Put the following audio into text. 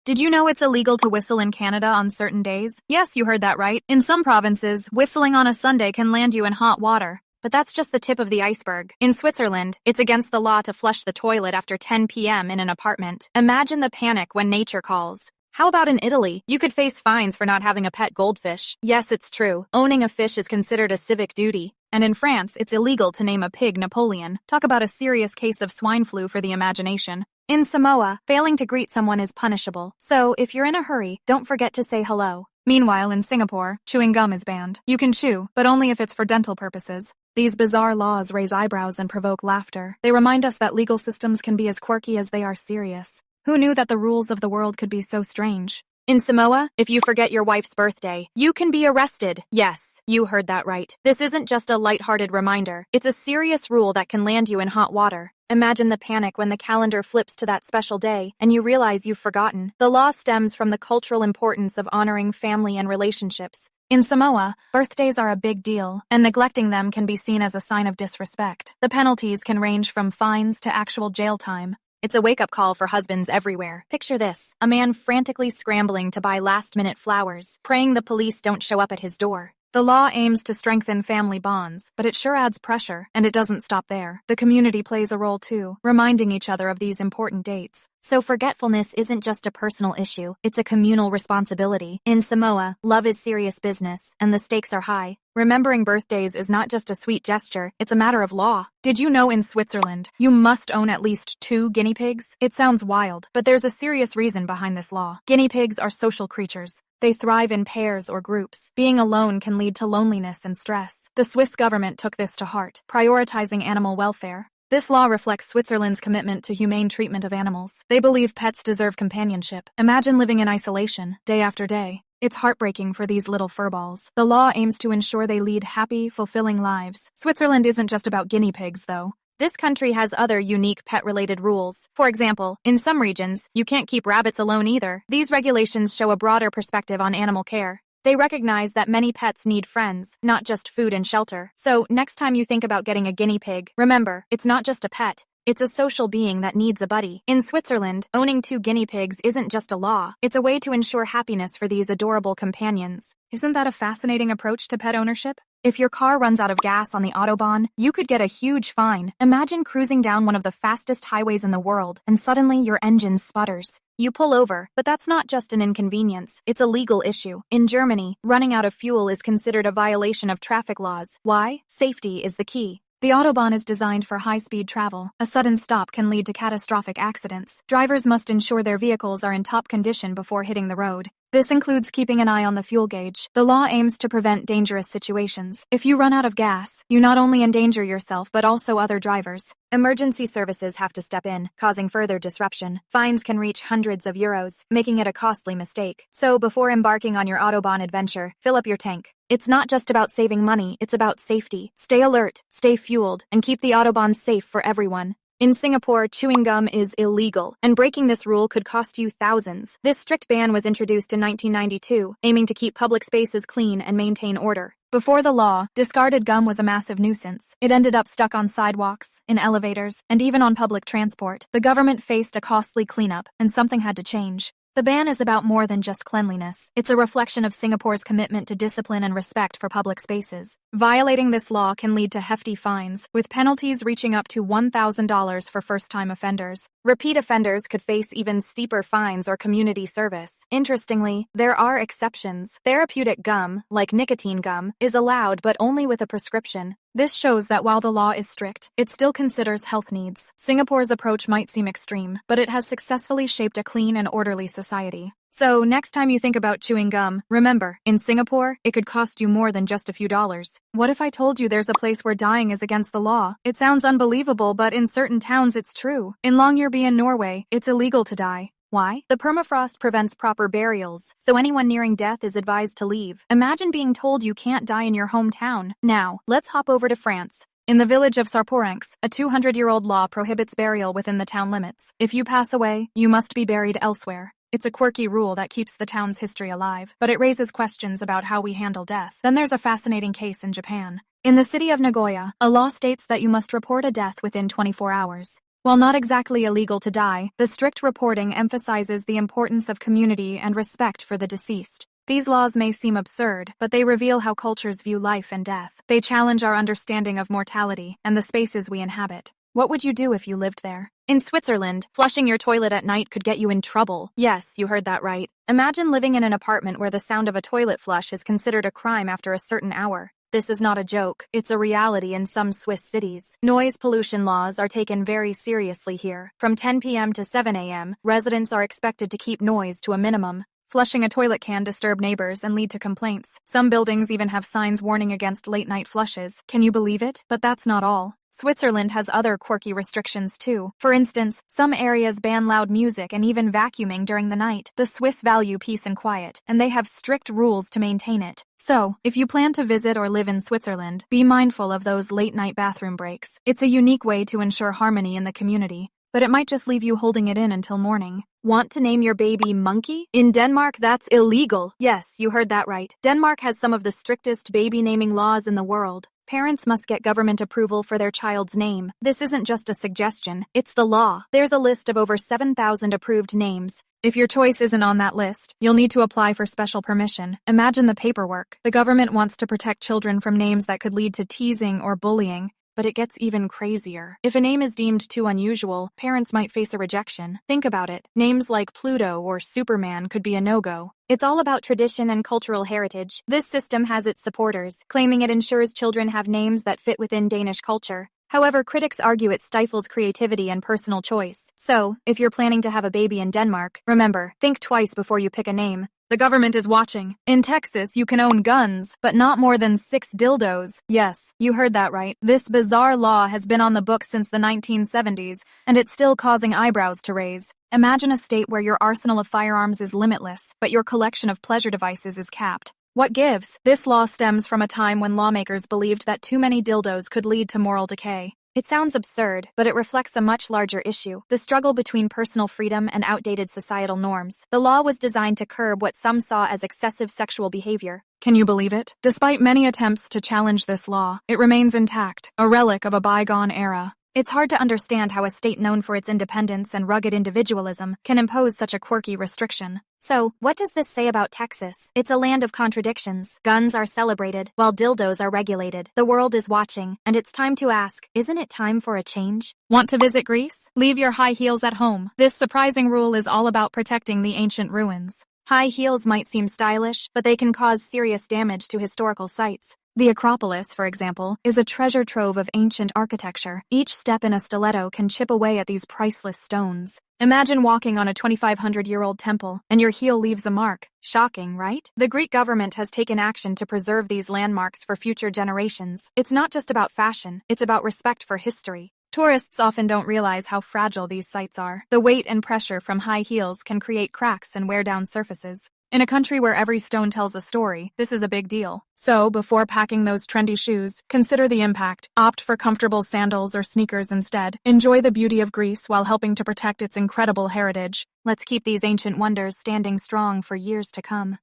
Did you know it's illegal to whistle in Canada on certain days? Yes, you heard that right. In some provinces, whistling on a Sunday can land you in hot water. But that's just the tip of the iceberg. In Switzerland, it's against the law to flush the toilet after 10 p.m. in an apartment. Imagine the panic when nature calls. How about in Italy? You could face fines for not having a pet goldfish. Yes, it's true. Owning a fish is considered a civic duty. And in France, it's illegal to name a pig Napoleon. Talk about a serious case of swine flu for the imagination. In Samoa, failing to greet someone is punishable. So, if you're in a hurry, don't forget to say hello. Meanwhile, in Singapore, chewing gum is banned. You can chew, but only if it's for dental purposes. These bizarre laws raise eyebrows and provoke laughter. They remind us that legal systems can be as quirky as they are serious. Who knew that the rules of the world could be so strange? In Samoa, if you forget your wife's birthday, you can be arrested. Yes, you heard that right. This isn't just a lighthearted reminder. It's a serious rule that can land you in hot water. Imagine the panic when the calendar flips to that special day and you realize you've forgotten. The law stems from the cultural importance of honoring family and relationships. In Samoa, birthdays are a big deal, and neglecting them can be seen as a sign of disrespect. The penalties can range from fines to actual jail time. It's a wake-up call for husbands everywhere. Picture this, a man frantically scrambling to buy last-minute flowers, praying the police don't show up at his door. The law aims to strengthen family bonds, but it sure adds pressure, and it doesn't stop there. The community plays a role too, reminding each other of these important dates. So forgetfulness isn't just a personal issue, it's a communal responsibility. In Samoa, love is serious business, and the stakes are high. Remembering birthdays is not just a sweet gesture, it's a matter of law. Did you know in Switzerland, you must own at least 2 guinea pigs? It sounds wild, but there's a serious reason behind this law. Guinea pigs are social creatures. They thrive in pairs or groups. Being alone can lead to loneliness and stress. The Swiss government took this to heart, prioritizing animal welfare. This law reflects Switzerland's commitment to humane treatment of animals. They believe pets deserve companionship. Imagine living in isolation, day after day. It's heartbreaking for these little furballs. The law aims to ensure they lead happy, fulfilling lives. Switzerland isn't just about guinea pigs, though. This country has other unique pet-related rules. For example, in some regions, you can't keep rabbits alone either. These regulations show a broader perspective on animal care. They recognize that many pets need friends, not just food and shelter. So, next time you think about getting a guinea pig, remember, it's not just a pet. It's a social being that needs a buddy. In Switzerland, owning 2 guinea pigs isn't just a law. It's a way to ensure happiness for these adorable companions. Isn't that a fascinating approach to pet ownership? If your car runs out of gas on the Autobahn, you could get a huge fine. Imagine cruising down one of the fastest highways in the world, and suddenly your engine sputters. You pull over, but that's not just an inconvenience. It's a legal issue. In Germany, running out of fuel is considered a violation of traffic laws. Why? Safety is the key. The Autobahn is designed for high-speed travel. A sudden stop can lead to catastrophic accidents. Drivers must ensure their vehicles are in top condition before hitting the road. This includes keeping an eye on the fuel gauge. The law aims to prevent dangerous situations. If you run out of gas, you not only endanger yourself but also other drivers. Emergency services have to step in, causing further disruption. Fines can reach hundreds of euros, making it a costly mistake. So before embarking on your Autobahn adventure, fill up your tank. It's not just about saving money, it's about safety. Stay alert, stay fueled, and keep the Autobahn safe for everyone. In Singapore, chewing gum is illegal, and breaking this rule could cost you thousands. This strict ban was introduced in 1992, aiming to keep public spaces clean and maintain order. Before the law, discarded gum was a massive nuisance. It ended up stuck on sidewalks, in elevators, and even on public transport. The government faced a costly cleanup, and something had to change. The ban is about more than just cleanliness. It's a reflection of Singapore's commitment to discipline and respect for public spaces. Violating this law can lead to hefty fines, with penalties reaching up to $1,000 for first-time offenders. Repeat offenders could face even steeper fines or community service. Interestingly, there are exceptions. Therapeutic gum, like nicotine gum, is allowed but only with a prescription. This shows that while the law is strict, it still considers health needs. Singapore's approach might seem extreme, but it has successfully shaped a clean and orderly society. So, next time you think about chewing gum, remember, in Singapore, it could cost you more than just a few dollars. What if I told you there's a place where dying is against the law? It sounds unbelievable, but in certain towns it's true. In Longyearbyen, Norway, it's illegal to die. Why? The permafrost prevents proper burials, so anyone nearing death is advised to leave. Imagine being told you can't die in your hometown. Now, let's hop over to France. In the village of Sarporanx, a 200-year-old law prohibits burial within the town limits. If you pass away, you must be buried elsewhere. It's a quirky rule that keeps the town's history alive, but it raises questions about how we handle death. Then there's a fascinating case in Japan. In the city of Nagoya, a law states that you must report a death within 24 hours. While not exactly illegal to die, the strict reporting emphasizes the importance of community and respect for the deceased. These laws may seem absurd, but they reveal how cultures view life and death. They challenge our understanding of mortality and the spaces we inhabit. What would you do if you lived there? In Switzerland, flushing your toilet at night could get you in trouble. Yes, you heard that right. Imagine living in an apartment where the sound of a toilet flush is considered a crime after a certain hour. This is not a joke. It's a reality in some Swiss cities. Noise pollution laws are taken very seriously here. From 10 p.m. to 7 a.m., residents are expected to keep noise to a minimum. Flushing a toilet can disturb neighbors and lead to complaints. Some buildings even have signs warning against late-night flushes. Can you believe it? But that's not all. Switzerland has other quirky restrictions too. For instance, some areas ban loud music and even vacuuming during the night. The Swiss value peace and quiet, and they have strict rules to maintain it. So, if you plan to visit or live in Switzerland, be mindful of those late-night bathroom breaks. It's a unique way to ensure harmony in the community, but it might just leave you holding it in until morning. Want to name your baby Monkey? In Denmark, that's illegal. Yes, you heard that right. Denmark has some of the strictest baby naming laws in the world. Parents must get government approval for their child's name. This isn't just a suggestion, it's the law. There's a list of over 7,000 approved names. If your choice isn't on that list, you'll need to apply for special permission. Imagine the paperwork. The government wants to protect children from names that could lead to teasing or bullying. But it gets even crazier. If a name is deemed too unusual, parents might face a rejection. Think about it. Names like Pluto or Superman could be a no-go. It's all about tradition and cultural heritage. This system has its supporters, claiming it ensures children have names that fit within Danish culture. However, critics argue it stifles creativity and personal choice. So, if you're planning to have a baby in Denmark, remember, think twice before you pick a name. The government is watching. In Texas, you can own guns, but not more than 6 dildos. Yes, you heard that right. This bizarre law has been on the books since the 1970s, and it's still causing eyebrows to raise. Imagine a state where your arsenal of firearms is limitless, but your collection of pleasure devices is capped. What gives? This law stems from a time when lawmakers believed that too many dildos could lead to moral decay. It sounds absurd, but it reflects a much larger issue, the struggle between personal freedom and outdated societal norms. The law was designed to curb what some saw as excessive sexual behavior. Can you believe it? Despite many attempts to challenge this law, it remains intact, a relic of a bygone era. It's hard to understand how a state known for its independence and rugged individualism can impose such a quirky restriction. So, what does this say about Texas? It's a land of contradictions. Guns are celebrated, while dildos are regulated. The world is watching, and it's time to ask, isn't it time for a change? Want to visit Greece? Leave your high heels at home. This surprising rule is all about protecting the ancient ruins. High heels might seem stylish, but they can cause serious damage to historical sites. The Acropolis, for example, is a treasure trove of ancient architecture. Each step in a stiletto can chip away at these priceless stones. Imagine walking on a 2,500-year-old temple, and your heel leaves a mark. Shocking, right? The Greek government has taken action to preserve these landmarks for future generations. It's not just about fashion, it's about respect for history. Tourists often don't realize how fragile these sites are. The weight and pressure from high heels can create cracks and wear down surfaces. In a country where every stone tells a story, this is a big deal. So, before packing those trendy shoes, consider the impact. Opt for comfortable sandals or sneakers instead. Enjoy the beauty of Greece while helping to protect its incredible heritage. Let's keep these ancient wonders standing strong for years to come.